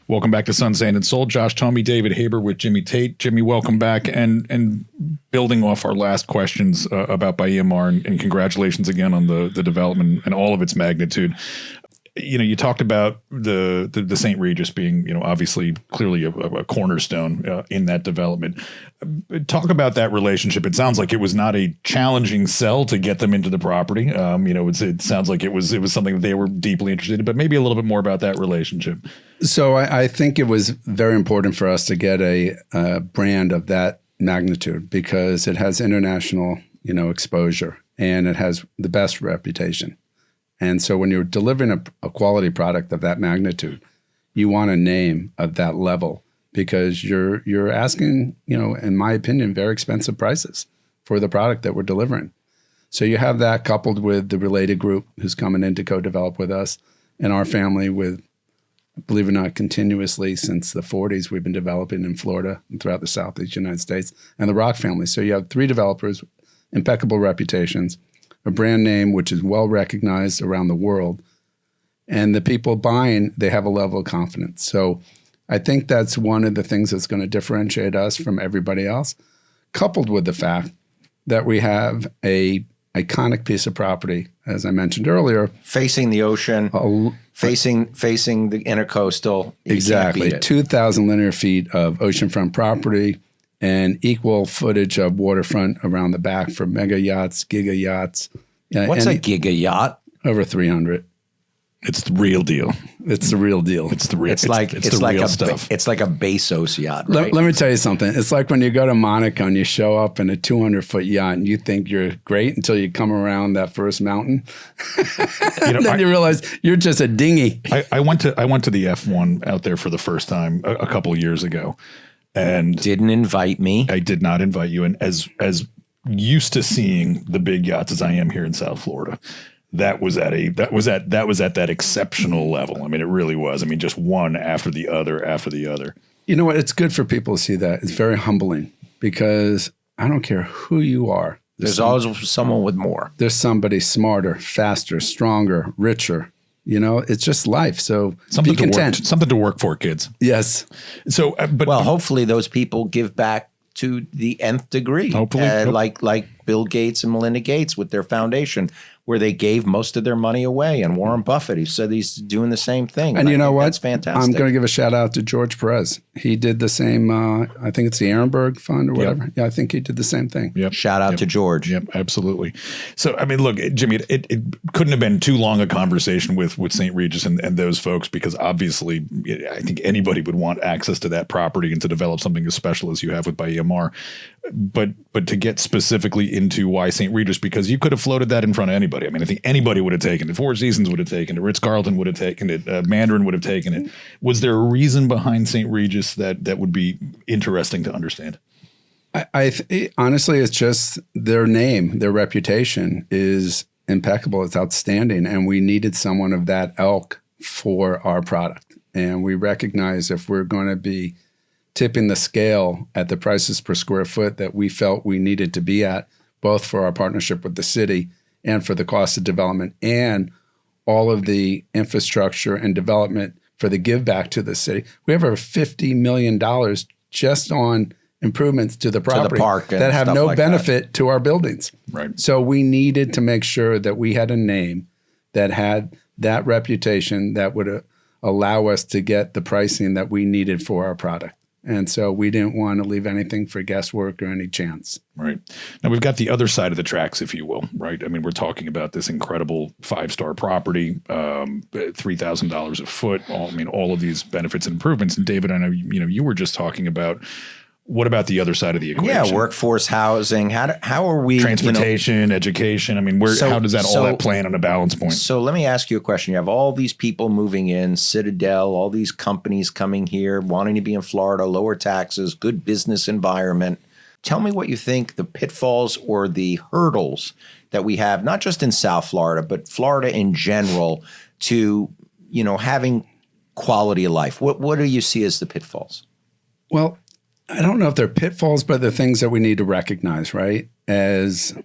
Welcome back to Sun, Sand, and Soul. Josh Tomey, David Haber with Jimmy Tate. Jimmy, welcome back. And building off our last questions about by EMR, and congratulations again on the development and all of its magnitude. You know, you talked about the St. Regis being, obviously clearly a cornerstone in that development. Talk about that relationship. It sounds like it was not a challenging sell to get them into the property. It sounds like it was something that they were deeply interested in, but maybe a little bit more about that relationship. So I think it was very important for us to get a brand of that magnitude because it has international, exposure and it has the best reputation. And so when you're delivering a quality product of that magnitude, you want a name of that level because you're asking, in my opinion, very expensive prices for the product that we're delivering. So you have that coupled with the related group who's coming in to co-develop with us and our family with, believe it or not, continuously since the 40s, we've been developing in Florida and throughout the Southeast United States, and the Rock family. So you have 3 developers, impeccable reputations, a brand name which is well recognized around the world, and the people buying, they have a level of confidence. So I think that's one of the things that's going to differentiate us from everybody else, coupled with the fact that we have a iconic piece of property, as I mentioned earlier. Facing the ocean, facing the intercoastal. Exactly. 2,000 linear feet of oceanfront property and equal footage of waterfront around the back for mega yachts, giga yachts. What's a giga yacht? Over 300. It's the real deal. It's the real deal. It's the real. It's like real stuff. It's like a Bezos yacht, right? Let me tell you something. It's like when you go to Monaco and you show up in a 200-foot yacht and you think you're great until you come around that first mountain. Then you realize you're just a dinghy. I went to the F1 out there for the first time a couple of years ago, and didn't invite me. I did not invite you, and as used to seeing the big yachts as I am here in South Florida. That was at that exceptional level. I mean, it really was. I mean, just one after the other after the other. You know what? It's good for people to see that. It's very humbling because I don't care who you are. There's always someone with more. There's somebody smarter, faster, stronger, richer. It's just life. So be content. Something to work for, kids. Yes. So, hopefully those people give back to the nth degree. Hopefully. Like Bill Gates and Melinda Gates with their foundation, where they gave most of their money away. And Warren Buffett, he said he's doing the same thing. And you know what? That's fantastic. I'm going to give a shout out to George Perez. He did the same, I think it's the Ehrenberg Fund or whatever. Yep. Yeah, I think he did the same thing. Yep. Shout out to George. Yep, absolutely. So, I mean, look, Jimmy, it couldn't have been too long a conversation with St. Regis and those folks, because obviously I think anybody would want access to that property and to develop something as special as you have with by EMR. But to get specifically into why St. Regis, because you could have floated that in front of anybody. I mean, I think anybody would have taken it. Four Seasons would have taken it. Ritz-Carlton would have taken it. Mandarin would have taken it. Was there a reason behind St. Regis that would be interesting to understand? Honestly, it's just their name, their reputation is impeccable. It's outstanding. And we needed someone of that ilk for our product. And we recognize if we're going to be tipping the scale at the prices per square foot that we felt we needed to be at, both for our partnership with the city and for the cost of development and all of the infrastructure and development for the give back to the city. We have over $50 million just on improvements to the property, to the park that have no benefit to our buildings. Right. So we needed to make sure that we had a name that had that reputation that would allow us to get the pricing that we needed for our product. And so we didn't want to leave anything for guesswork or any chance. Right. Now we've got the other side of the tracks, if you will, right? I mean, we're talking about this incredible 5-star property, $3,000 a foot, all of these benefits and improvements. And David, I know, you were just talking about, what about the other side of the equation? Yeah, workforce housing. How are we? Transportation, education. I mean, how does all that play in on a balance point? So let me ask you a question. You have all these people moving in, Citadel, all these companies coming here, wanting to be in Florida, lower taxes, good business environment. Tell me what you think the pitfalls or the hurdles that we have, not just in South Florida, but Florida in general, to having quality of life. What do you see as the pitfalls? Well, I don't know if they're pitfalls, but they're things that we need to recognize, right? As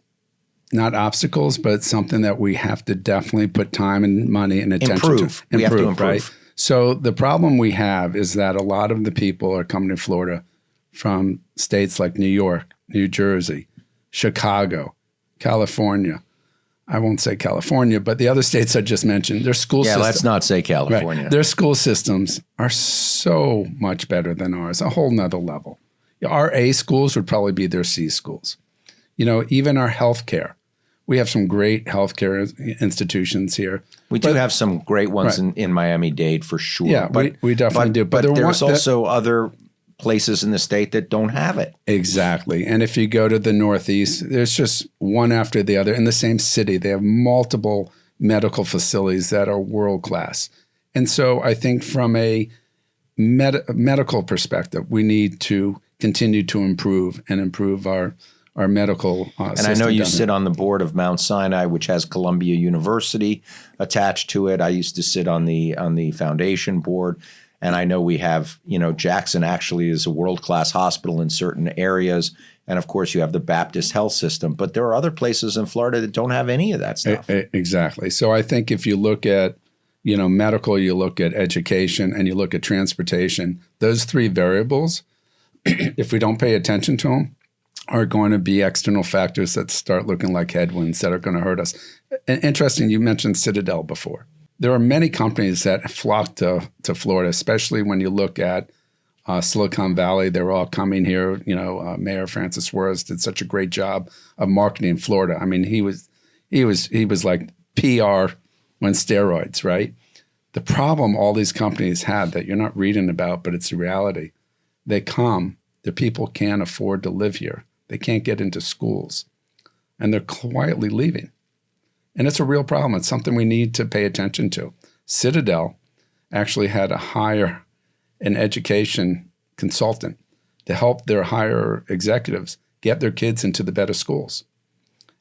not obstacles, but something that we have to definitely put time and money and attention to. We have to improve. Right? So the problem we have is that a lot of the people are coming to Florida from states like New York, New Jersey, Chicago, California. I won't say California, but the other states I just mentioned, their school Yeah, system, let's not say California. right, their school systems are so much better than ours, a whole nother level. Our A schools would probably be their C schools. You know, even our healthcare. We have some great healthcare institutions here. We do have some great ones in Miami-Dade for sure. Yeah, we definitely do. But there's also other places in the state that don't have it. Exactly. And if you go to the Northeast, there's just one after the other. In the same city, they have multiple medical facilities that are world class. And so I think from a medical perspective, we need to continue to improve our medical system. And I know you sit on the board of Mount Sinai, which has Columbia University attached to it. I used to sit on the foundation board. And I know we have, Jackson actually is a world-class hospital in certain areas. And of course, you have the Baptist health system. But there are other places in Florida that don't have any of that stuff. Exactly. So I think if you look at, medical, you look at education, and you look at transportation, those three variables, if we don't pay attention to them, are going to be external factors that start looking like headwinds that are going to hurt us. And interesting, you mentioned Citadel before. There are many companies that flock to Florida, especially when you look at Silicon Valley. They're all coming here. Mayor Francis Suarez did such a great job of marketing Florida. I mean, he was like PR on steroids, right? The problem all these companies had that you're not reading about, but it's the reality. They come, the people can't afford to live here. They can't get into schools, and they're quietly leaving. And it's a real problem. It's something we need to pay attention to. Citadel actually had to hire an education consultant to help their higher executives get their kids into the better schools.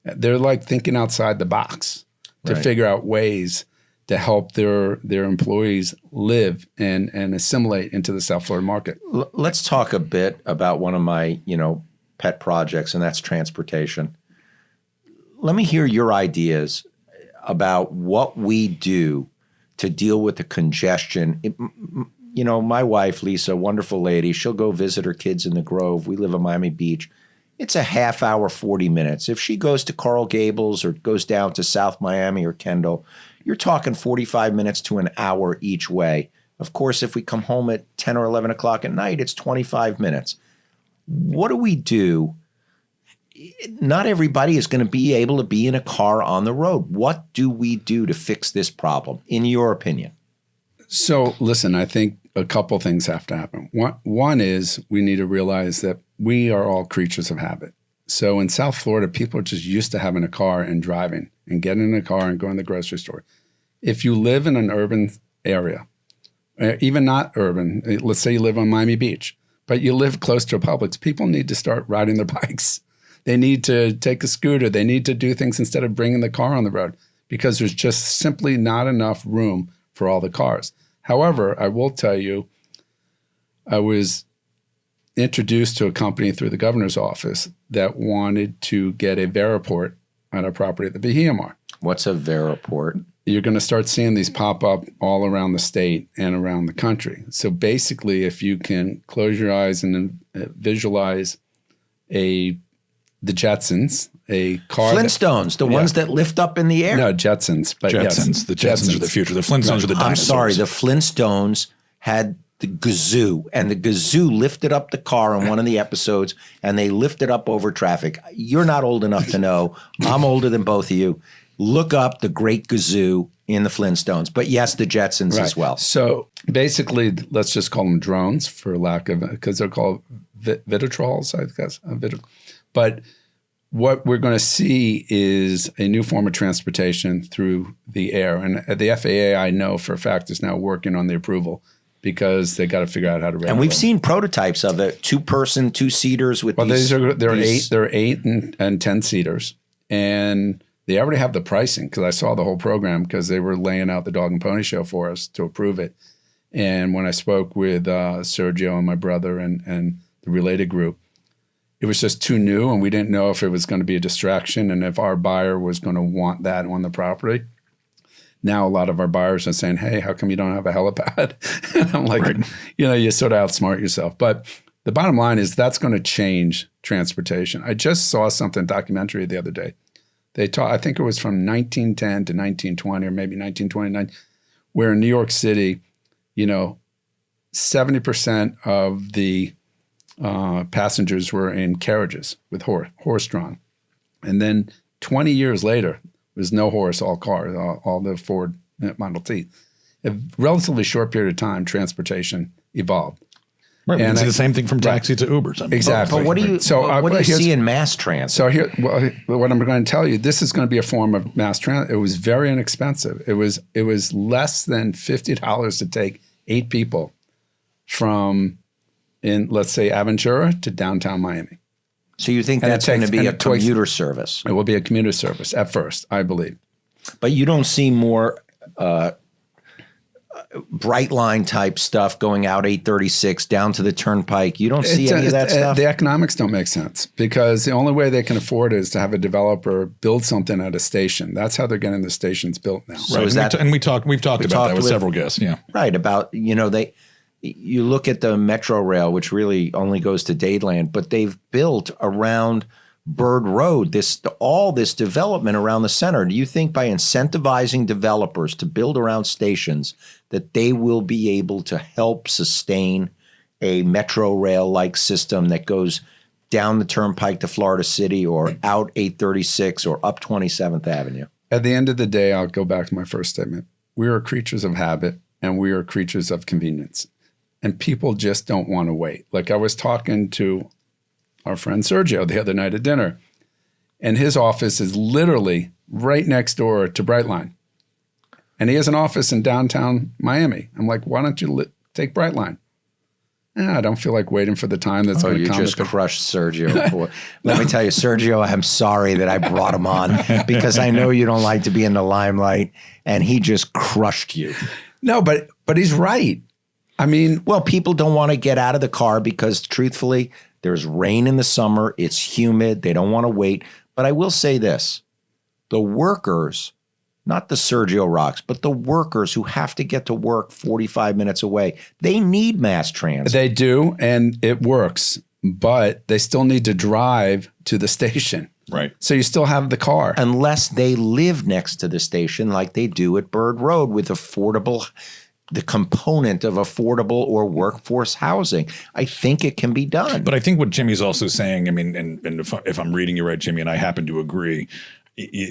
They're like thinking outside the box to figure out ways to help their employees live and assimilate into the South Florida market. Let's talk a bit about one of my, pet projects, and that's transportation. Let me hear your ideas about what we do to deal with the congestion. My wife, Lisa, wonderful lady, she'll go visit her kids in the Grove. We live in Miami Beach. It's a half hour, 40 minutes. If she goes to Coral Gables or goes down to South Miami or Kendall, you're talking 45 minutes to an hour each way. Of course, if we come home at 10 or 11 o'clock at night, it's 25 minutes. What do we do? Not everybody is going to be able to be in a car on the road. What do we do to fix this problem, in your opinion? So, listen, I think a couple things have to happen. One is we need to realize that we are all creatures of habit. So in South Florida, people are just used to having a car and driving and getting in a car and going to the grocery store. If you live in an urban area, even not urban, let's say you live on Miami Beach, but you live close to a Publix, people need to start riding their bikes. They need to take a scooter. They need to do things instead of bringing the car on the road because there's just simply not enough room for all the cars. However, I will tell you, I was introduced to a company through the governor's office that wanted to get a Veriport on a property at the BHMR. What's a Veriport? You're going to start seeing these pop up all around the state and around the country. So basically, if you can close your eyes and visualize the Jetsons, a car. Flintstones, the ones that lift up in the air. No, Jetsons. But Jetsons. Yes, The Jetsons are the future. The Flintstones are the dinosaurs. I'm sorry, the Flintstones had the Gazoo, and the Gazoo lifted up the car in one of the episodes, and they lifted up over traffic. You're not old enough to know. I'm older than both of you. Look up the Great Gazoo in the Flintstones. But yes, the Jetsons as well. So basically, let's just call them drones for lack of, because they're called Vitrols, I guess. But what we're going to see is a new form of transportation through the air. And the FAA, I know for a fact, is now working on the approval because they got to figure out how to regulate. And we've seen prototypes of it, 2-person, 2-seaters with they're 8 and 10 seaters. And they already have the pricing because I saw the whole program because they were laying out the dog and pony show for us to approve it. And when I spoke with Sergio and my brother and the related group, it was just too new, and we didn't know if it was going to be a distraction and if our buyer was going to want that on the property. now a lot of our buyers are saying, hey, how come you don't have a helipad? And I'm like, you sort of outsmart yourself. But the bottom line is that's going to change transportation. I just saw something documentary the other day. I think it was from 1910 to 1920 or maybe 1929, where in New York City, 70% of the passengers were in carriages with horse-drawn. And then 20 years later, there's no horse, all cars, all the Ford Model T. A relatively short period of time, transportation evolved. Right, and it's the same thing from taxi to Ubers. Exactly. But what do you see in mass transit? So here, what I'm going to tell you, this is going to be a form of mass transit. It was very inexpensive. It was less than $50 to take 8 people from, let's say, Aventura to downtown Miami. So you think that's going to be a commuter service? It will be a commuter service at first, I believe. But you don't see more bright line type stuff going out 836 down to the turnpike. You don't see any of that stuff? The economics don't make sense because the only way they can afford it is to have a developer build something at a station. That's how they're getting the stations built now. So right. We've talked about that with several guests. Yeah. Right. About, you look at the Metro Rail, which really only goes to Dadeland, but they've built around Bird Road, all this development around the center. Do you think by incentivizing developers to build around stations that they will be able to help sustain a Metro Rail-like system that goes down the turnpike to Florida City or out 836 or up 27th Avenue? At the end of the day, I'll go back to my first statement. We are creatures of habit and we are creatures of convenience. And people just don't want to wait. Like I was talking to our friend Sergio the other night at dinner, and his office is literally right next door to Brightline. And he has an office in downtown Miami. I'm like, why don't you take Brightline? I don't feel like waiting for the time that's going to come. You just crushed Sergio. Let me tell you, Sergio, I'm sorry that I brought him on because I know you don't like to be in the limelight, and he just crushed you. No, but he's right. I mean, well, people don't want to get out of the car because truthfully, there's rain in the summer. It's humid. They don't want to wait. But I will say this, the workers, not the Sergio Rocks, but the workers who have to get to work 45 minutes away, they need mass transit. They do, and it works, but they still need to drive to the station. Right. So you still have the car. Unless they live next to the station like they do at Bird Road with the component of affordable or workforce housing. I think it can be done. But I think what Jimmy's also saying, I mean, and if I'm reading you right, Jimmy, and I happen to agree,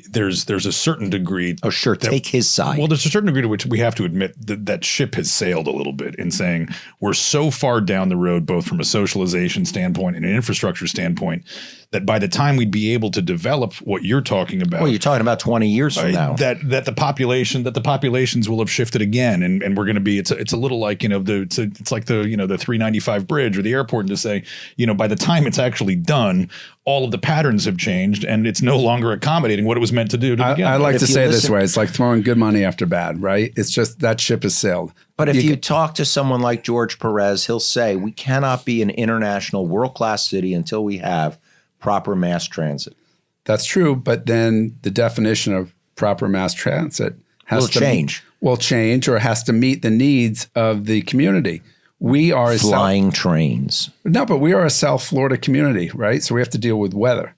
there's a certain degree. Oh, sure. Take his side. Well, there's a certain degree to which we have to admit that ship has sailed a little bit in saying we're so far down the road, both from a socialization standpoint and an infrastructure standpoint, that by the time we'd be able to develop what you're talking about. Well, you're talking about 20 years from now. That the populations will have shifted again, and we're going to be. It's a little like it's like the 395 bridge or the airport, and to say by the time it's actually done, all of the patterns have changed, and it's no longer accommodating what it was meant to do. I like to say it this way: it's like throwing good money after bad, right? It's just that ship has sailed. But if you talk to someone like George Perez, he'll say we cannot be an international world-class city until we have proper mass transit. That's true, but then the definition of proper mass transit will change or has to meet the needs of the community. We are flying trains. No, but we are a South Florida community, right? So we have to deal with weather.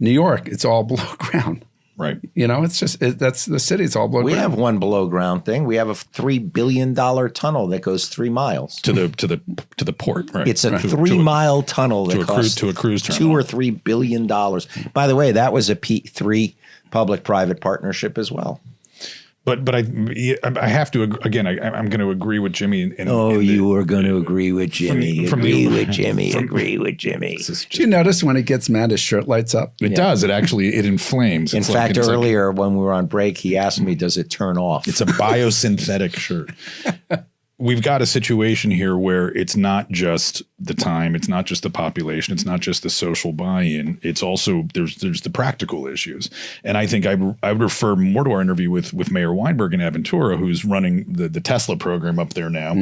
New York, it's all below ground. Right. It's just that's the city. It's all below ground. We have one below ground thing. We have a $3 billion tunnel that goes 3 miles to the port. Right. It's a 3-mile tunnel that costs to a cruise terminal. $2 or $3 billion. By the way, that was a P3 public-private partnership as well. But I have to again. I'm going to agree with Jimmy. You are going to agree with Jimmy. Agree with Jimmy. Do you notice when he gets mad, his shirt lights up? It does. It inflames. In fact, earlier when we were on break, he asked me, "Does it turn off?" It's a biosynthetic shirt. We've got a situation here where it's not just the time. It's not just the population. It's not just the social buy-in. It's also there's the practical issues. And I think I would refer more to our interview with Mayor Weinberg in Aventura, who's running the Tesla program up there now,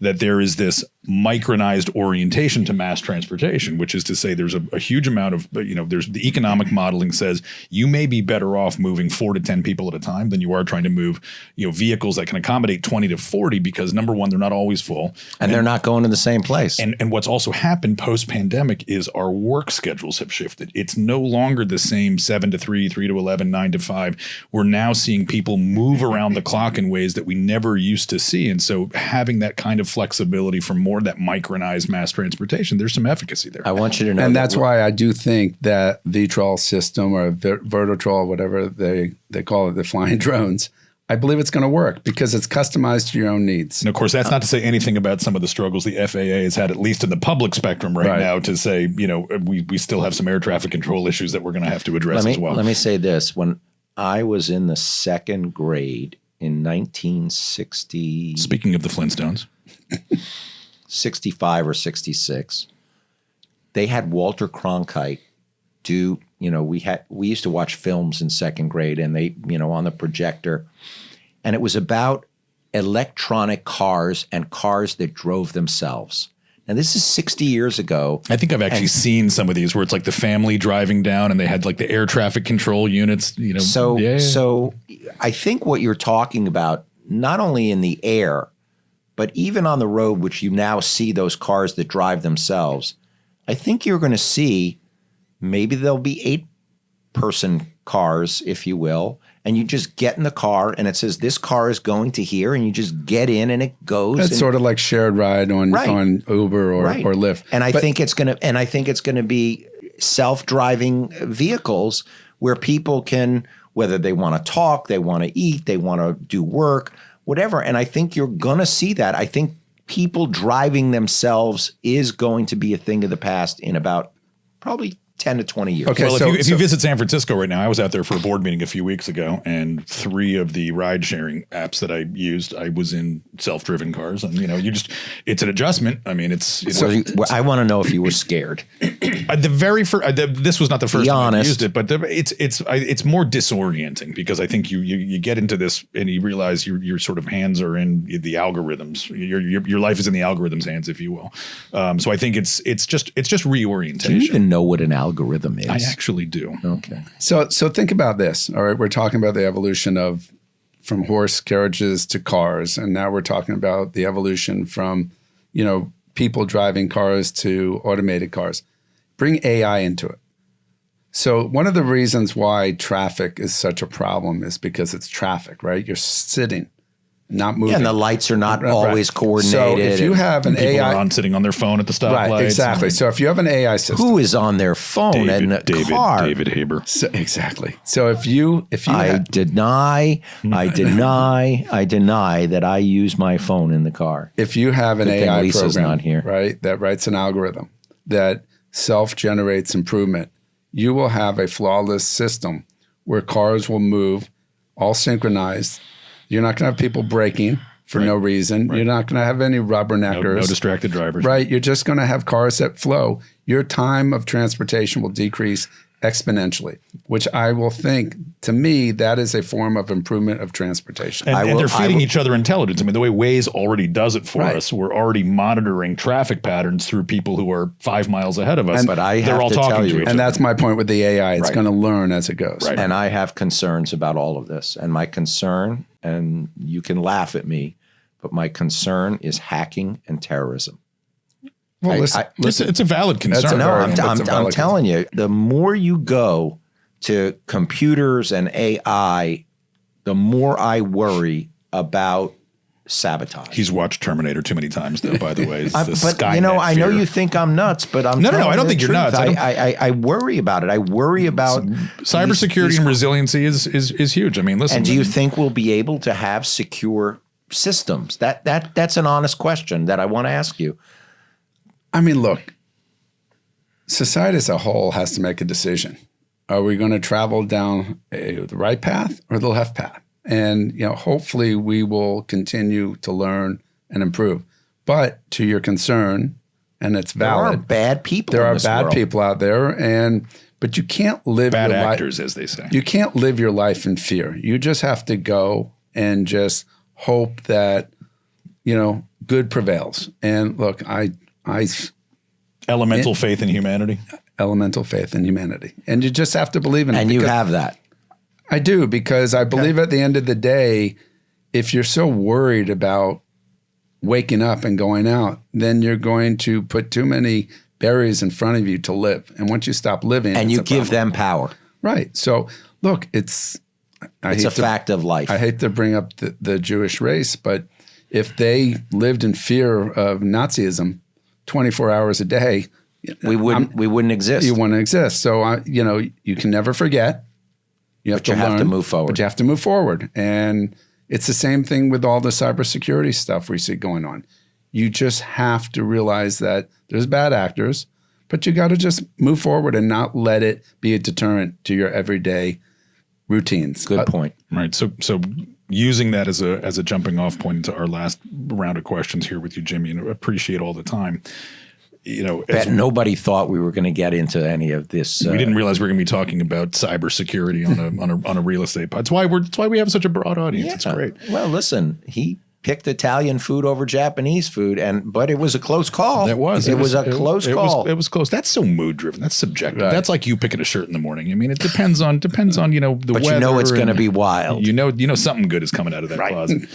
that there is this micronized orientation to mass transportation, which is to say there's a huge amount of, there's the economic modeling says you may be better off moving 4 to 10 people at a time than you are trying to move, vehicles that can accommodate 20 to 40 because number one, they're not always full. And they're not going to the same place. And what's also happened post-pandemic is our work schedules have shifted. It's no longer the same 7 to 3, 3 to 11, 9 to 5. We're now seeing people move around the clock in ways that we never used to see. And so having that kind of flexibility for more that micronized mass transportation, there's some efficacy there. I want you to know. And that's why I do think that VTRL system or Vertitrol, whatever they call it, the flying drones, I believe it's going to work because it's customized to your own needs. And of course, that's not to say anything about some of the struggles the FAA has had, at least in the public spectrum right now, to say, we still have some air traffic control issues that we're going to have to address as well. Let me say this. When I was in the second grade in 1960. Speaking of the Flintstones. 65 or 66, they had Walter Cronkite do, we used to watch films in second grade and they, on the projector, and it was about electronic cars and cars that drove themselves. Now, this is 60 years ago. I think I've actually seen some of these where it's like the family driving down and they had like the air traffic control units, So I think what you're talking about, not only in the air, but even on the road, which you now see those cars that drive themselves, I think you're going to see maybe there'll be 8-person cars, if you will, and you just get in the car and it says this car is going to here, and you just get in and it goes. It's sort of like shared ride on Uber or Lyft. And I think it's going to be self-driving vehicles where people can, whether they want to talk, they want to eat, they want to do work, whatever. And I think you're going to see that. I think people driving themselves is going to be a thing of the past in about probably 10 to 20 years. Okay, well, if you visit San Francisco right now, I was out there for a board meeting a few weeks ago, and 3 of the ride-sharing apps that I used, I was in self-driven cars, and it's an adjustment. I mean, I want to know if you were scared. The very first, this was not the first time I used it, but it's more disorienting because I think you get into this and you realize your sort of hands are in the algorithms. Your life is in the algorithm's hands, if you will. So I think it's just reorientation. Do you even know what an algorithm is? I actually do. Okay. So think about this. All right, we're talking about the evolution from horse carriages to cars, and now we're talking about the evolution from, people driving cars to automated cars. Bring AI into it. So one of the reasons why traffic is such a problem is because it's traffic, right? You're sitting, not moving. Yeah, and the lights are not always coordinated. So if you have an people AI, are sitting on their phone at the stoplights. Right, exactly. So if you have an AI system, who is on their phone in a car? David Haber. So, exactly. So if you I deny that I use my phone in the car. If you have an Good thing AI Lisa's program, not here. right, that writes an algorithm that self-generates improvement, you will have a flawless system where cars will move all synchronized. You're not going to have people braking for no reason. Right. You're not going to have any rubberneckers. No distracted drivers. Right. You're just going to have cars that flow. Your time of transportation will decrease exponentially, which I will think, to me, that is a form of improvement of transportation. And they're feeding each other intelligence. I mean, the way Waze already does it for us, we're already monitoring traffic patterns through people who are 5 miles ahead of us. But I they're have all to talking tell to you, each other. And that's my point with the AI. It's going to learn as it goes. Right. And I have concerns about all of this. And my concern, and you can laugh at me, but my concern is hacking and terrorism. Well, listen, it's a valid concern. I'm telling you, the more you go to computers and AI, the more I worry about sabotage. He's watched Terminator too many times, though, by the way. I know you think I'm nuts, but I'm No, I don't think you're nuts. I worry about it. I worry about cybersecurity and resiliency is huge. I mean, listen. And do you think we'll be able to have secure systems? That's an honest question that I want to ask you. I mean, look, society as a whole has to make a decision. Are we going to travel down the right path or the left path? And, hopefully we will continue to learn and improve. But to your concern, and it's There are valid. bad people. There in are this bad world. people out there, but you can't live Bad your actors, life. as they say. You can't live your life in fear. You just have to go and just hope that good prevails. And look, I Elemental faith in humanity. elemental faith in humanity, and you just have to believe in it. And you because- have that. I do, because I believe at the end of the day, if you're so worried about waking up and going out, then you're going to put too many barriers in front of you to live. And once you stop living, And it's you a give problem. them power. Right. So look, it's It's a fact of life. I hate to bring up the Jewish race, but if they lived in fear of Nazism 24 hours a day, we wouldn't exist. you wouldn't exist. So you can never forget. You have But you to have learn, to move forward. But you have to move forward. And it's the same thing with all the cybersecurity stuff we see going on. You just have to realize that there's bad actors, but you got to just move forward and not let it be a deterrent to your everyday routines. Good point. Right. So using that as a jumping off point into our last round of questions here with you, Jimmy, and I appreciate all the time. Bet nobody thought we were going to get into any of this. We didn't realize we were going to be talking about cybersecurity on a real estate. That's why we have such a broad audience. It's great. Well, listen, he picked Italian food over Japanese food, but it was a close call. It was a close call. It was close. That's so mood driven. That's subjective. Right. That's like you picking a shirt in the morning. I mean, it depends on the but weather. you know it's going to and be wild. You know something good is coming out of that closet.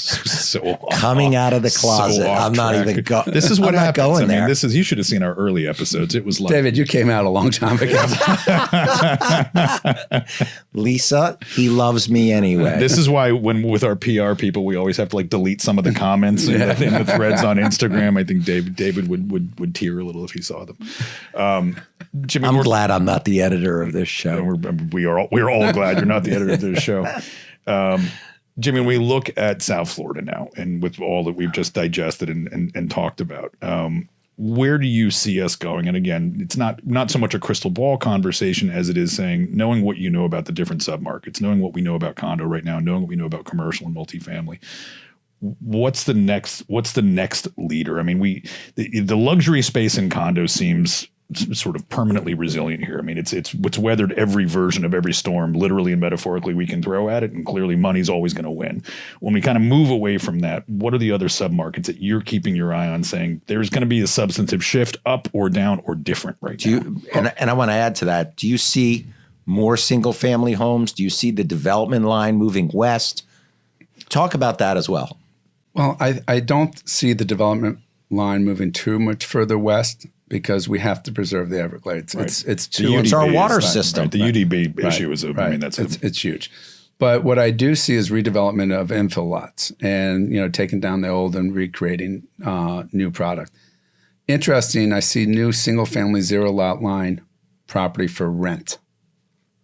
So Coming out of the closet. so off I'm not track. even going. This is what I'm not happens. going there. You should have seen our early episodes. It was like David, you came out a long time ago. Lisa, he loves me anyway. This is why when with our PR people, we always have to like delete some of the comments in the threads on Instagram. I think David would tear a little if he saw them. Jimmy, I'm glad I'm not the editor of this show. we're all glad you're not the editor of this show. Jimmy, when we look at South Florida now, and with all that we've just digested and talked about, where do you see us going? And again, it's not so much a crystal ball conversation as it is saying, knowing what you know about the different submarkets, knowing what we know about condo right now, knowing what we know about commercial and multifamily. What's the next leader? I mean, the luxury space in condos seems sort of permanently resilient here. I mean, it's weathered every version of every storm, literally and metaphorically, we can throw at it, and clearly money's always going to win. When we kind of move away from that, what are the other submarkets that you're keeping your eye on, saying there's going to be a substantive shift up or down or different right now? And I want to add to that. Do you see more single family homes? Do you see the development line moving west? Talk about that as well. Well, I don't see the development line moving too much further west because we have to preserve the Everglades. Right. It's too It's our UDB water is- system. Right, the UDB issue is, right. I mean, it's huge. But what I do see is redevelopment of infill lots and, taking down the old and recreating new product. Interesting, I see new single family 0 lot line property for rent.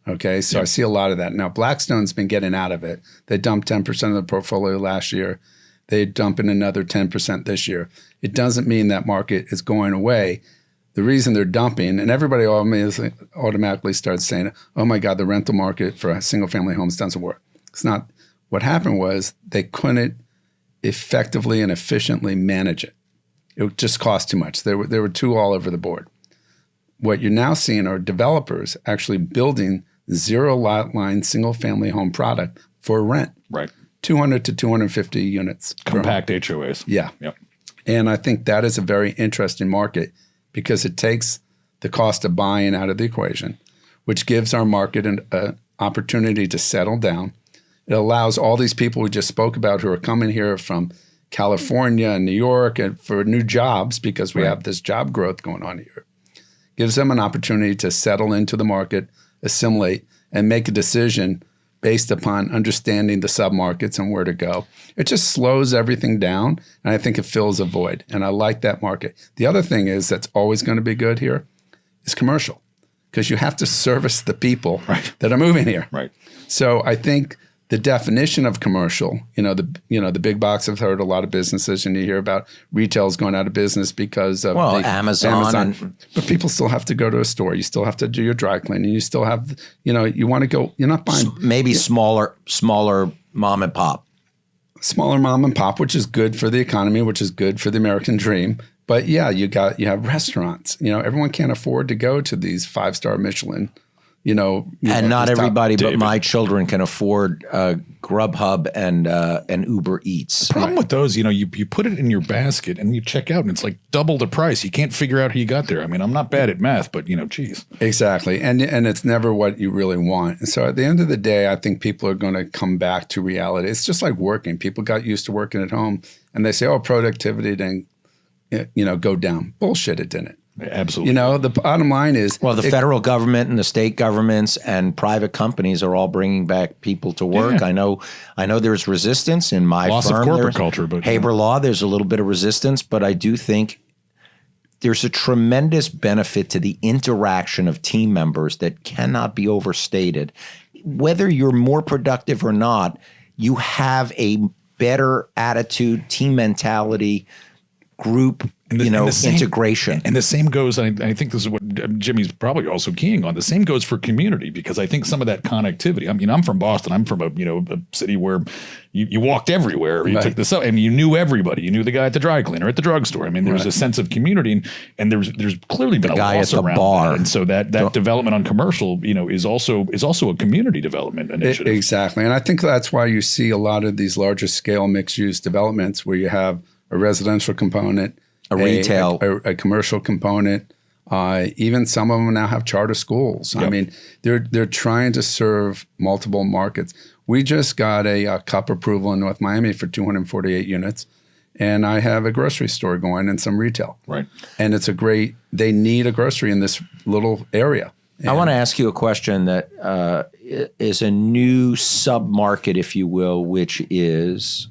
Okay, so I see a lot of that. Now, Blackstone's been getting out of it. They dumped 10% of the portfolio last year. They dump in another 10% this year. It doesn't mean that market is going away. The reason they're dumping, and everybody automatically starts saying, oh my God, the rental market for single family homes doesn't work. It's not. What happened was they couldn't effectively and efficiently manage it. It just cost too much. There were two all over the board. What you're now seeing are developers actually building 0 lot line single family home product for rent. right. 200 to 250 units. per home. Compact HOAs. Yeah. Yep. And I think that is a very interesting market because it takes the cost of buying out of the equation, which gives our market an opportunity to settle down. It allows all these people we just spoke about who are coming here from California and New York and for new jobs because we have this job growth going on here. Gives them an opportunity to settle into the market, assimilate, and make a decision based upon understanding the submarkets and where to go. It just slows everything down, and I think it fills a void, and I like that market. The other thing is that's always going to be good here is commercial, because you have to service the people that are moving here. Right. So I think the definition of commercial, the big box, I've heard a lot of businesses, and you hear about retail's going out of business because of Amazon. But people still have to go to a store. You still have to do your dry cleaning. You still have, you want to go. You're not buying Maybe smaller mom and pop. smaller mom and pop, which is good for the economy, which is good for the American dream. But yeah, you have restaurants. Everyone can't afford to go to these 5-star Michelin. And not everybody, but my children can afford Grubhub and Uber Eats. The problem with those, you put it in your basket and you check out, and it's like double the price. You can't figure out how you got there. I mean, I'm not bad at math, but geez. Exactly, and it's never what you really want. And so at the end of the day, I think people are going to come back to reality. It's just like working. People got used to working at home, and they say, "Oh, productivity didn't, go down." Bullshit, it didn't. Absolutely. The bottom line is, well, the federal government and the state governments and private companies are all bringing back people to work. Yeah. I know there's resistance in my loss firm. of corporate culture, but Haber Law, there's a little bit of resistance, but I do think there's a tremendous benefit to the interaction of team members that cannot be overstated. Whether you're more productive or not, you have a better attitude, team mentality, group integration. And the same goes, I think this is what Jimmy's probably also keying on. The same goes for community, because I think some of that connectivity, I mean, I'm from Boston. I'm from a city where you walked everywhere. You took this up. I mean, you knew everybody. You knew the guy at the dry cleaner, at the drugstore. I mean, there's a sense of community, and there's clearly been a guy loss at the around bar. that. And so that development on commercial, is also a community development initiative. Exactly. And I think that's why you see a lot of these larger scale mixed use developments where you have a residential component, a retail, a commercial component. Even some of them now have charter schools. Yep. I mean, they're trying to serve multiple markets. We just got a CUP approval in North Miami for 248 units, and I have a grocery store going and some retail. Right. And they need a grocery in this little area. And I want to ask you a question that is a new sub-market, if you will, which is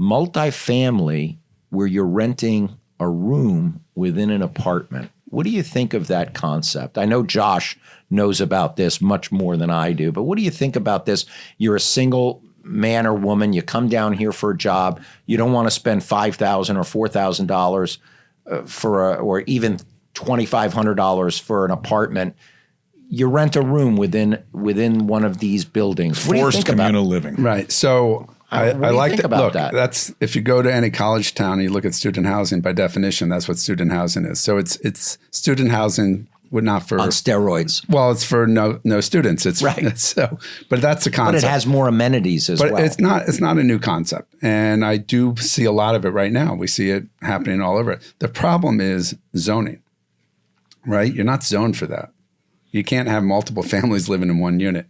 multifamily, where you're renting a room within an apartment. What do you think of that concept? I know Josh knows about this much more than I do, but what do you think about this? You're a single man or woman. You come down here for a job. You don't want to spend $5,000 or $4,000 or even $2,500 for an apartment. You rent a room within one of these buildings. What do you think about communal living? Right. So I like think about that? That's if you go to any college town and you look at student housing, by definition, that's what student housing is. So it's student housing, not for on steroids. Well, it's for no students. It's right. So, but that's the concept. But it has more amenities as well. But it's not a new concept, and I do see a lot of it right now. We see it happening all over. The problem is zoning. Right? You're not zoned for that. You can't have multiple families living in one unit.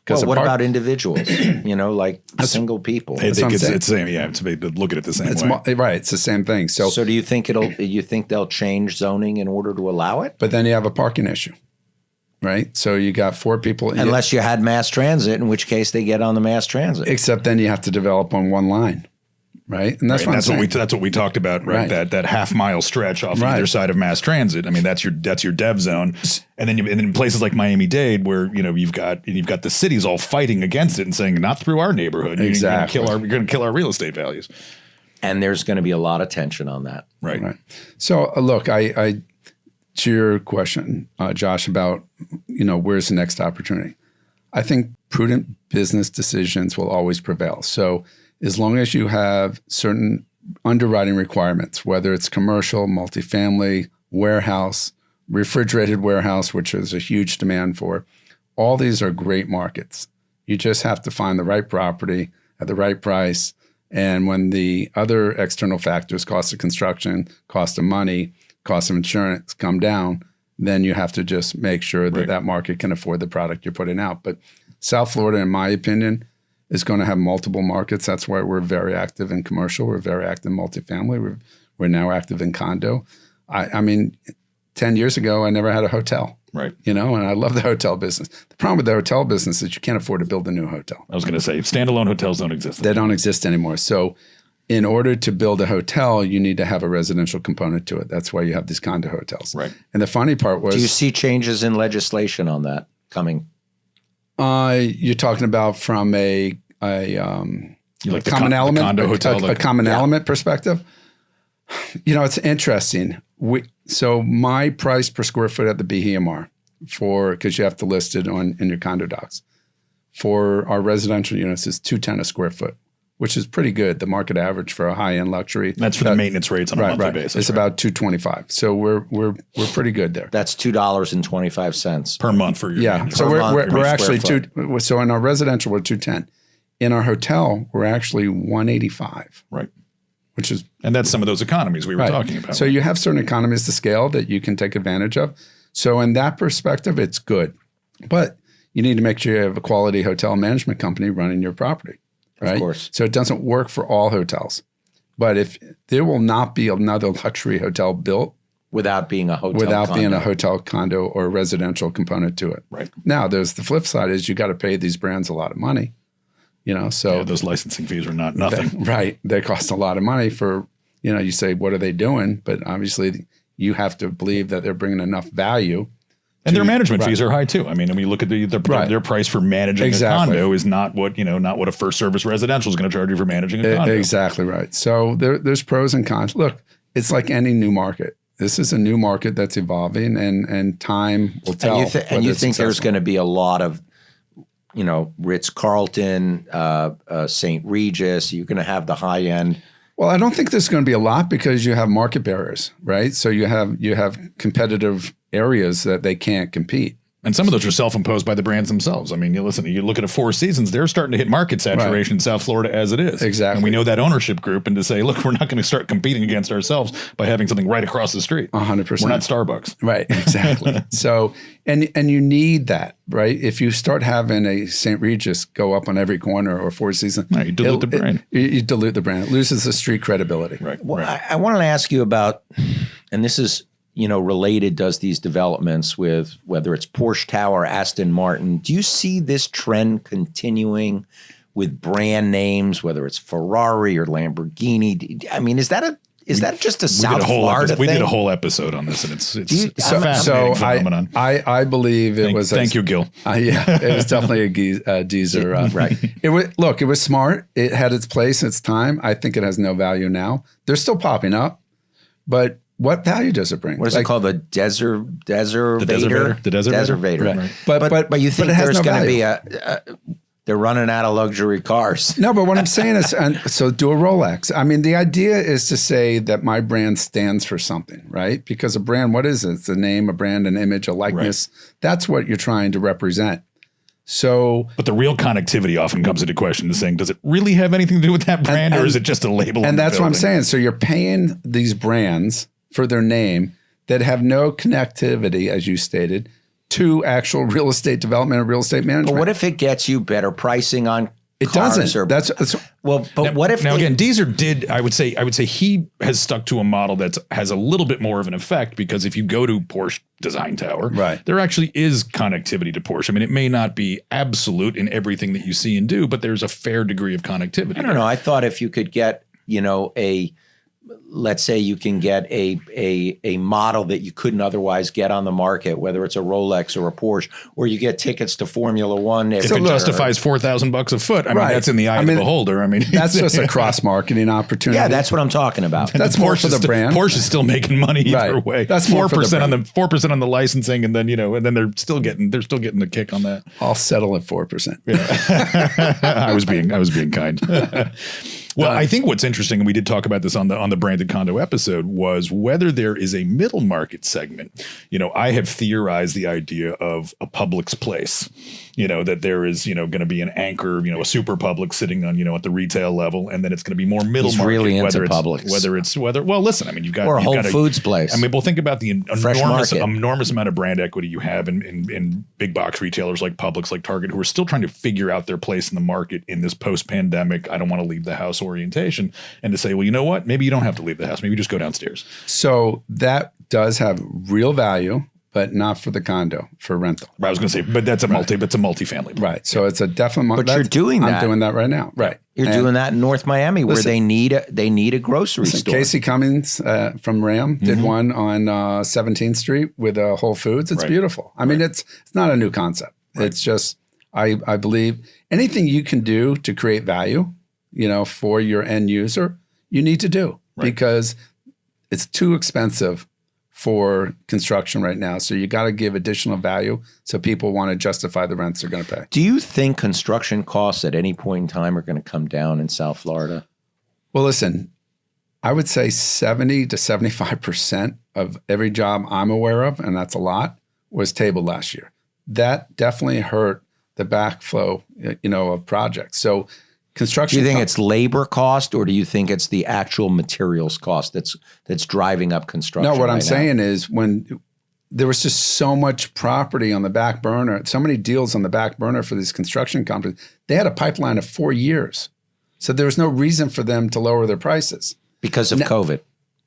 Well, what about individuals? Like single people. I think it's the same. Yeah, look at it the same way. Right, it's the same thing. So do you think they'll change zoning in order to allow it? But then you have a parking issue, right? So you got 4 people. Unless you had mass transit, in which case they get on the mass transit. Except then you have to develop on one line. Right, and that's what we talked about, right? That half-mile stretch off either side of mass transit. I mean, that's your dev zone, and then in places like Miami-Dade, where you've got the cities all fighting against it and saying, not through our neighborhood. Exactly, you're going to kill our real estate values, and there's going to be a lot of tension on that. Right. So look, I to your question, Josh, about where's the next opportunity. I think prudent business decisions will always prevail. So as long as you have certain underwriting requirements, whether it's commercial, multifamily, warehouse, refrigerated warehouse, which there's a huge demand for, all these are great markets. You just have to find the right property at the right price. And when the other external factors, cost of construction, cost of money, cost of insurance come down, then you have to just make sure that that market can afford the product you're putting out. But South Florida, in my opinion, is going to have multiple markets. That's why we're very active in commercial. We're very active in multifamily. We're now active in condo. I mean, 10 years ago, I never had a hotel. Right. And I love the hotel business. The problem with the hotel business is you can't afford to build a new hotel. I was going to say, standalone hotels don't exist. They don't exist anymore. So in order to build a hotel, you need to have a residential component to it. That's why you have these condo hotels. Right. And the funny part was— Do you see changes in legislation on that coming? You're talking about from a common element perspective. It's interesting. So my price per square foot at the BHMR because you have to list it in your condo docs, for our residential units is $210 a square foot. which is pretty good. The market average for a high-end luxury. That's for the maintenance rates on a monthly basis. It's about $225. So we're pretty good there. That's $2.25 per month for your maintenance. So we're actually so in our residential we're 210. In our hotel we're actually 185. Right. Which is, and that's some of those economies we were talking about. So you have certain economies to scale that you can take advantage of. So in that perspective, it's good, but you need to make sure you have a quality hotel management company running your property, right? Of course. So it doesn't work for all hotels, but if there will not be another luxury hotel built without being a hotel condo or a residential component to it. Right. Now, there's the flip side is you got to pay these brands a lot of money. So those licensing fees are not nothing. Right. They cost a lot of money for, you say, what are they doing? But obviously you have to believe that they're bringing enough value. And their management fees are high too. I mean, when you look at their price for managing a condo is not what a first service residential is going to charge you for managing a condo. Exactly right. So there's pros and cons. Look, it's like any new market. This is a new market that's evolving and time will tell. And you think there's going to be a lot of Ritz-Carlton, St. Regis, you're going to have the high end. Well, I don't think there's going to be a lot because you have market barriers, right? So you have competitive areas that they can't compete. And some of those are self-imposed by the brands themselves. I mean, you look at a Four Seasons, they're starting to hit market saturation in South Florida as it is. Exactly. And we know that ownership group, and to say, look, we're not going to start competing against ourselves by having something right across the street. 100%. We're not Starbucks. Right, exactly. So, and you need that, right? If you start having a St. Regis go up on every corner or Four Seasons, you dilute the brand. You dilute the brand. It loses the street credibility. Right. Well, I wanted to ask you about, and this is, related, does these developments with whether it's Porsche Tower, Aston Martin. Do you see this trend continuing with brand names, whether it's Ferrari or Lamborghini? I mean, is that just a South Florida thing? We did a whole episode on this, and it's a fascinating phenomenon. I believe it was. Thank you, Gil. Yeah, it was definitely a geezer. Right. It was smart. It had its place, its time. I think it has no value now. They're still popping up, but what value does it bring? What is it called? The Desert Vader? The Desert Vader. Right. But you think there's going to be they're running out of luxury cars. No, but what I'm saying is, so do a Rolex. I mean, the idea is to say that my brand stands for something, right? Because a brand, what is it? It's a name, a brand, an image, a likeness. Right. That's what you're trying to represent. So, but the real connectivity often comes into question to saying, does it really have anything to do with that brand, or is it just a label? And that's what I'm saying. So you're paying these brands for their name that have no connectivity, as you stated, to actual real estate development and real estate management. But what if it gets you better pricing on it cars? Doesn't. That's well, but what if again, Deezer did? I would say he has stuck to a model that has a little bit more of an effect, because if you go to Porsche Design Tower, right, there actually is connectivity to Porsche. I mean, it may not be absolute in everything that you see and do, but there's a fair degree of connectivity. I don't know. I thought if you could get let's say you can get a model that you couldn't otherwise get on the market, whether it's a Rolex or a Porsche, or you get tickets to Formula One. If it justifies $4,000 a foot, I mean, that's in the eye of the beholder. I mean, that's just a cross-marketing opportunity. Yeah, that's what I'm talking about. That's more for the brand. Porsche is still making money either way. That's 4% on the 4% on the licensing, and then and then they're still getting the kick on that. I'll settle at 4%. Yeah. I was being kind. Well, I think what's interesting, and we did talk about this on the branded condo episode, was whether there is a middle market segment. I have theorized the idea of a Publix place. That there is going to be an anchor, a super Publix sitting on at the retail level, and then it's going to be more middle market. Really into Publix. Well, listen, I mean, or a Whole Foods place. I mean, well, think about the enormous amount of brand equity you have in big box retailers like Publix, like Target, who are still trying to figure out their place in the market in this post-pandemic, I don't want to leave the house orientation, and to say, well, you know what? Maybe you don't have to leave the house. Maybe you just go downstairs. So that does have real value, but not for the condo, for rental. I was going to say, but that's a multifamily. Right. So it's a definite. But you're doing that. I'm doing that right now. Right. You're doing that in North Miami, where they need a grocery store. Casey Cummings from Ram did one on 17th Street with Whole Foods. It's beautiful. I mean, it's not a new concept. Right. It's just I believe anything you can do to create value, for your end user, you need to do, because it's too expensive for construction right now. So you got to give additional value so people want to justify the rents they're going to pay. Do you think construction costs at any point in time are going to come down in South Florida? Well, listen, I would say 70 to 75% of every job I'm aware of, and that's a lot, was tabled last year. That definitely hurt the backflow, of projects. So construction. Do you think it's labor cost, or do you think it's the actual materials cost that's driving up construction? No, what I'm now? saying is when there was just so much property on the back burner, so many deals on the back burner for these construction companies, they had a pipeline of 4 years. So there was no reason for them to lower their prices. Because of COVID.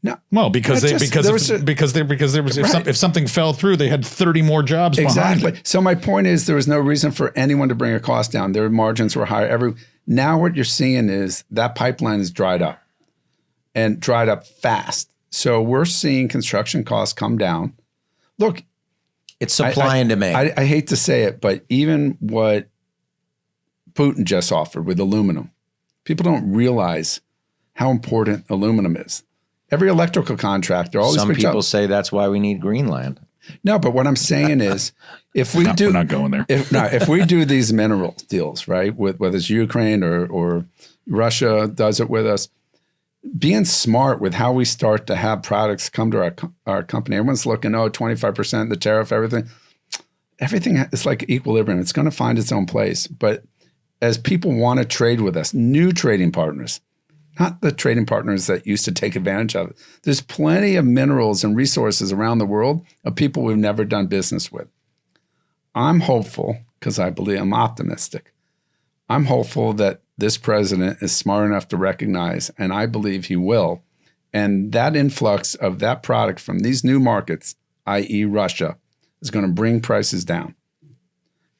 No. Well, because if something fell through, they had 30 more jobs behind Exactly. it. So my point is there was no reason for anyone to bring a cost down. Their margins were higher. Now what you're seeing is that pipeline is dried up and dried up fast. So we're seeing construction costs come down. Look, it's supply and demand. I hate to say it, but even what Putin just offered with aluminum, people don't realize how important aluminum is. Every electrical contractor, all Some these big people jobs, say that's why we need Greenland. no, but what I'm saying is, if we We're not going there. if we do these mineral deals, right, with whether it's Ukraine or Russia does it with us, being smart with how we start to have products come to our company. Everyone's looking, 25%, the tariff, everything is like equilibrium. It's going to find its own place. But as people want to trade with us, new trading partners, not the trading partners that used to take advantage of it. There's plenty of minerals and resources around the world of people we've never done business with. I'm hopeful, because I'm optimistic. I'm hopeful that this president is smart enough to recognize, and I believe he will, and that influx of that product from these new markets, i.e. Russia, is going to bring prices down.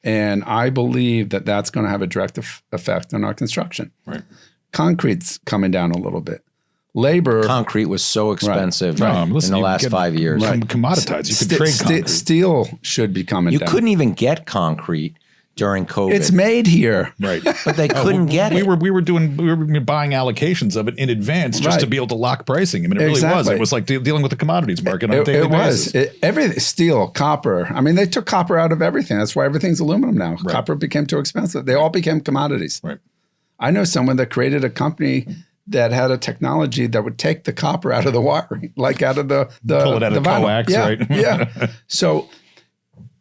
And I believe that that's going to have a direct effect on our construction. Right. Concrete's coming down a little bit. Labor. Concrete was so expensive in listen, the you last get 5 years. commoditized. You could trade concrete. Steel should be coming You down. couldn't even get concrete during COVID. It's made here. Right. but they couldn't get it. We were buying allocations of it in advance just to be able to lock pricing. I mean, it really was. Exactly. It was like dealing with the commodities market on a daily It basis. was. Everything, steel, copper. I mean, they took copper out of everything. That's why everything's aluminum now. Right. Copper became too expensive. They all became commodities. Right. I know someone that created a company that had a technology that would take the copper out of the wiring, like out of the Pull it out of vinyl. coax, yeah, right? Yeah. So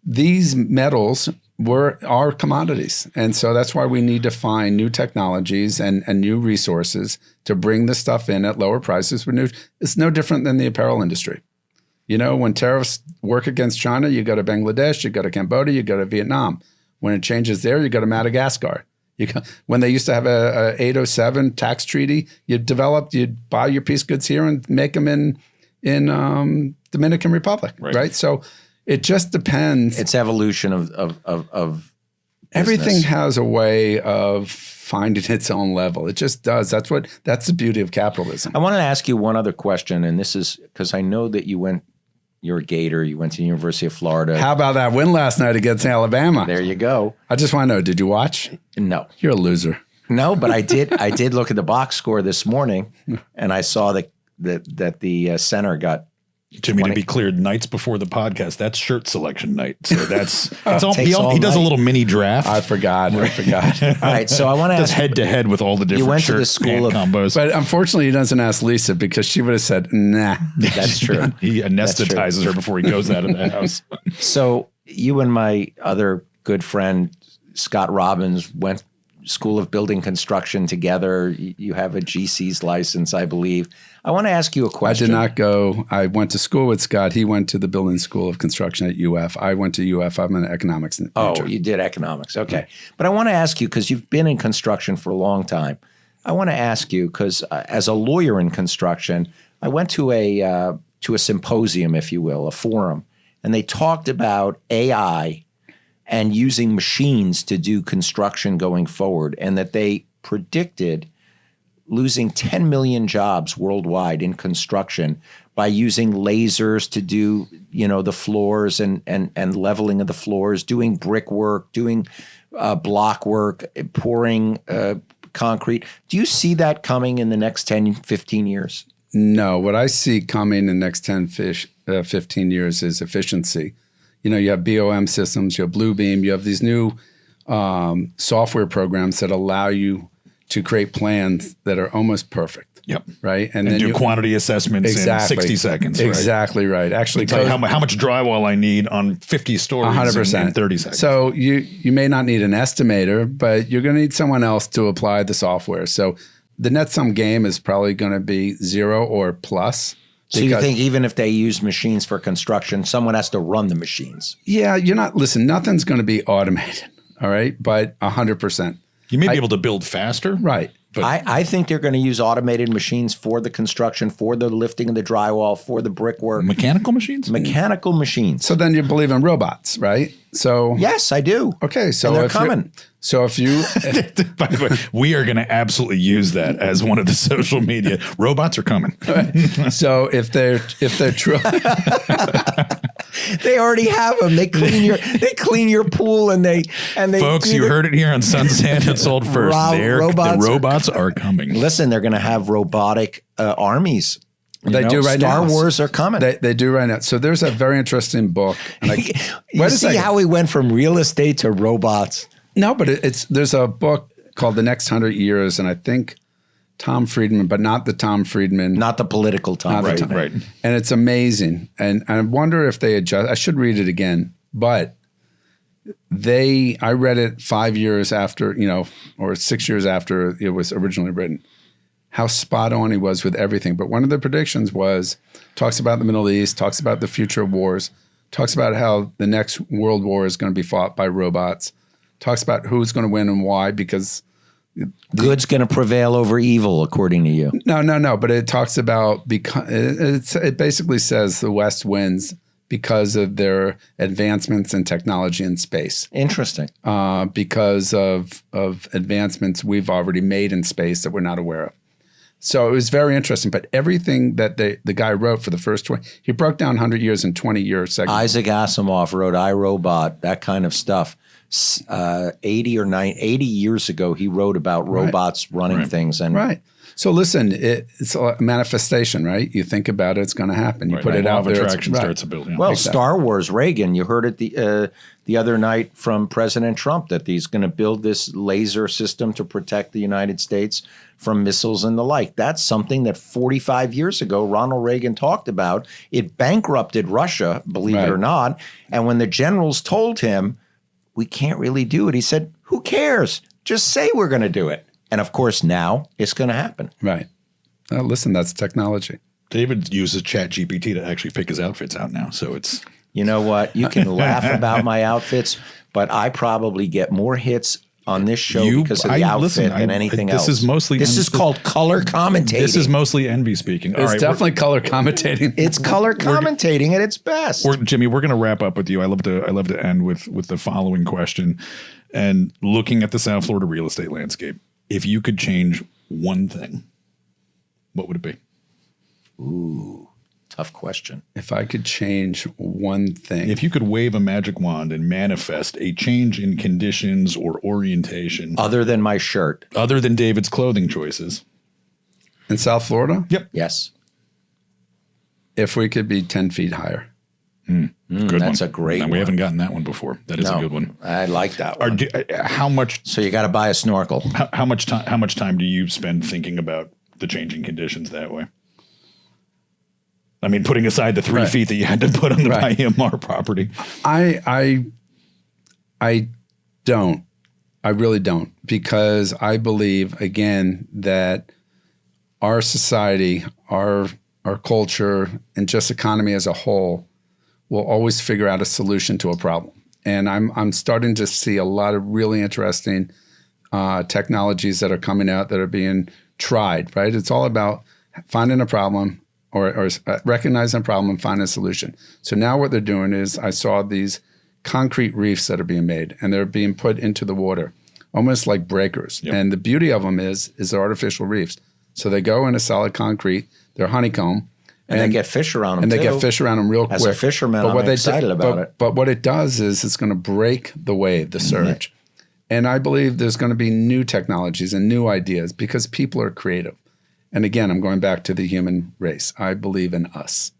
these metals are commodities. And so that's why we need to find new technologies and new resources to bring the stuff in at lower prices. It's no different than the apparel industry. When tariffs work against China, you go to Bangladesh, you go to Cambodia, you go to Vietnam. When it changes there, you go to Madagascar. When they used to have a 807 tax treaty, you'd buy your piece goods here and make them in Dominican Republic, right? So it just depends. It's evolution of everything has a way of finding its own level. It just does. That's the beauty of capitalism. I wanted to ask you one other question, and this is because I know that you're a Gator. You went to the University of Florida. How about that win last night against Alabama? There you go. I just want to know, did you watch? No. You're a loser. No, but I did. I did look at the box score this morning, and I saw that the center got. Jimmy, 20. to be clear, nights before the podcast, that's shirt selection night. So that's Takes all he does a night. little mini draft. I forgot. All right, so I want to does ask. head to head with all the different went to the shirt school pant of- combos. But unfortunately, he doesn't ask Lisa because she would have said, nah. That's true. He anesthetizes her before he goes out of the house. So you and my other good friend Scott Robbins went School of Building Construction together. You have a GC's license, I believe. I want to ask you a I question. did not go. I went to school with Scott. He went to the Building School of Construction at UF. I went to UF. I'm an economics major. Oh, you did economics. Okay. But I want to ask you, because you've been in construction for a long time, I want to ask you, because as a lawyer in construction, I went to a symposium, if you will, a forum, and they talked about AI and using machines to do construction going forward, and that they predicted losing 10 million jobs worldwide in construction by using lasers to do, the floors and leveling of the floors, doing brickwork, doing block work, pouring concrete. Do you see that coming in the next 10, 15 years? No, what I see coming in the next 15 years is efficiency. You have BOM systems, you have Bluebeam, you have these new software programs that allow you to create plans that are almost perfect. Yep. Right. And then do quantity assessments in 60 seconds. Exactly right. Actually, tell you how much drywall I need on 50 stories 100%. in 30 seconds. So you may not need an estimator, but you're going to need someone else to apply the software. So the net sum game is probably going to be 0 or plus. So you think even if they use machines for construction, someone has to run the machines? Yeah, nothing's going to be automated. All right. But 100%. You may be able to build faster. Right. But I think they're going to use automated machines for the construction, for the lifting of the drywall, for the brickwork. Mechanical machines? Mechanical machines. So then you believe in robots, right? So yes, I do. Okay, so and they're coming. So if you, by the way, we are going to absolutely use that as one of the social media. Robots are coming. So if they're true. They already have them. They clean your pool and they folks, you heard it here on Sunset and Sold First. The robots are coming. Listen, they're going to have robotic armies. They do right now. Star Wars are coming. They do right now. So there's a very interesting book. And you see how we went from real estate to robots? No, but there's a book called The Next 100 Years, and I think Tom Friedman, but not the Tom Friedman. Not the political Tom. Right. And it's amazing. And I wonder if they adjust. I should read it again. But I read it 5 years after, or 6 years after it was originally written. How spot on he was with everything. But one of the predictions talks about the Middle East, talks about the future of wars, talks about how the next world war is going to be fought by robots, talks about who's going to win and why, because good's going to prevail over evil, according to you. No. But it talks about it basically says the West wins because of their advancements in technology and space. Interesting. Because of advancements we've already made in space that we're not aware of. So it was very interesting. But everything that the guy wrote for the first 20, he broke down 100 years in 20-year segments. Isaac Asimov wrote I, Robot, that kind of stuff. 80 years ago, he wrote about robots running things. And So listen, it's a manifestation, right? You think about it, it's going to happen. You put it out there. Attraction starts to build. Yeah. Well, exactly. Star Wars, Reagan, you heard it the other night from President Trump that he's going to build this laser system to protect the United States from missiles and the like. That's something that 45 years ago, Ronald Reagan talked about. It bankrupted Russia, believe it or not. And when the generals told him, we can't really do it, he said, who cares? Just say we're going to do it. And of course, now it's going to happen. Right. Listen, that's technology. David uses ChatGPT to actually pick his outfits out now. So it's. You know what? You can laugh about my outfits, but I probably get more hits on this show because of the outfit than anything else. This is called color commentating. This is mostly envy speaking. It's definitely color commentating. It's color commentating at its best. Jimmy, we're going to wrap up with you. I love to end with the following question. And looking at the South Florida real estate landscape, if you could change one thing, what would it be? Ooh, tough question. If I could change one thing. If you could wave a magic wand and manifest a change in conditions or orientation. Other than my shirt. Other than David's clothing choices. In South Florida? Yep. Yes. If we could be 10 feet higher. Good that's one. A great one. We haven't gotten that one before. That is a good one. I like that one. How much? So you got to buy a snorkel. How much time do you spend thinking about the changing conditions that way? I mean, putting aside the 3 feet that you had to put on the IMR property. I don't. I really don't, because I believe, again, that our society, our culture, and just economy as a whole will always figure out a solution to a problem. And I'm starting to see a lot of really interesting technologies that are coming out that are being tried, right? It's all about finding a problem or recognizing a problem and finding a solution. So now what they're doing is, I saw these concrete reefs that are being made, and they're being put into the water, almost like breakers. Yep. And the beauty of them is they're artificial reefs. So they go into solid concrete, they're honeycomb. And they get fish around them, and they get fish around them real quick. As a fisherman, I'm excited about it. But what it does is it's going to break the wave, the surge. And I believe there's going to be new technologies and new ideas because people are creative. And again, I'm going back to the human race. I believe in us,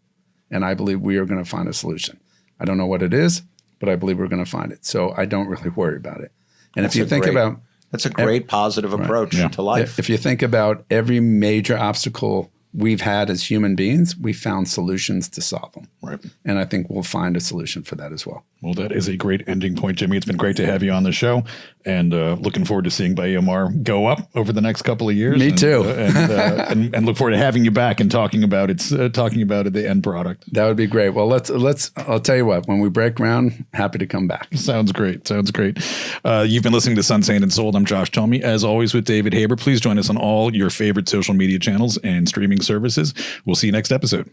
and I believe we are going to find a solution. I don't know what it is, but I believe we're going to find it. So I don't really worry about it. And if you think about... That's a great positive approach to life. If you think about every major obstacle we've had as human beings, we found solutions to solve them. Right. And I think we'll find a solution for that as well. Well, that is a great ending point, Jimmy. It's been great to have you on the show, and looking forward to seeing Bahia Mar go up over the next couple of years. Me too. And look forward to having you back and talking about the end product. That would be great. Well, I'll tell you what, when we break ground, happy to come back. Sounds great. You've been listening to Sun, Sand, and Sold. I'm Josh Tomey, as always, with David Haber. Please join us on all your favorite social media channels and streaming services. We'll see you next episode.